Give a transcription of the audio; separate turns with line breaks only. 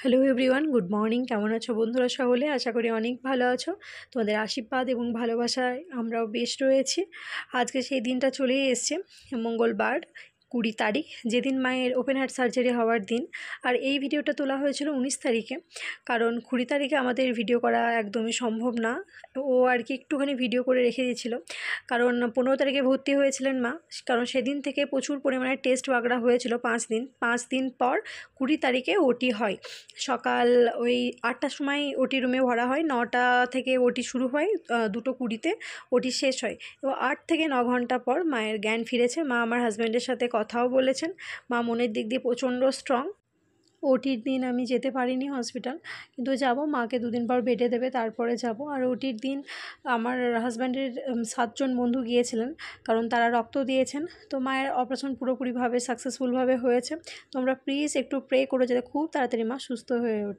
Hello everyone, good morning. কেমন আছো বন্ধুরা? সকলে আশা করি অনেক ভালো আছো। তোমাদের আশীর্বাদ এবং ভালোবাসায় আমরাও বেশ রয়েছি। আজকে সেই দিনটা চলেই এসছে, মঙ্গলবার 20 তারিখ, যেদিন মায়ের ওপেন হার্ট সার্জারি হওয়ার দিন। আর এই ভিডিওটা তোলা হয়েছিল 19 তারিখে, কারণ 20 তারিখে আমাদের ভিডিও করা একদমই সম্ভব না। ও আর কি একটুখানি ভিডিও করে রেখে দিয়েছিল, কারণ 15 তারিখে ভর্তি হয়েছিলেন মা। কারণ সেদিন থেকে প্রচুর পরিমাণে টেস্ট বাগড়া হয়েছিল। 5 দিন পর 20 তারিখে ওটি হয়। সকাল ওই 8টার সময় ওটি রুমে ভরা হয়, 9টা থেকে ওটি শুরু হয়, 2:20-তে ওটি শেষ হয়। এবং 8 থেকে 9 ঘন্টা পর মায়ের জ্ঞান ফিরেছে। মা আমার হাজব্যান্ডের সাথে কথাও বলেছেন। মা মনের দিক দিয়ে প্রচণ্ড স্ট্রং। ওটির দিন আমি যেতে পারিনি হসপিটাল, কিন্তু যাব, মাকে 2 দিন পর বেডে দেবে, তারপরে যাব। আর ওটির দিন আমার হাজব্যান্ডের 7 জন বন্ধু গিয়েছিলেন, কারণ তারা রক্ত দিয়েছেন। তো মায়ের অপারেশন পুরোপুরিভাবে সাকসেসফুলভাবে হয়েছে। তোমরা প্লিজ একটু প্রে করো যাতে খুব তাড়াতাড়ি মা সুস্থ হয়ে ওঠে।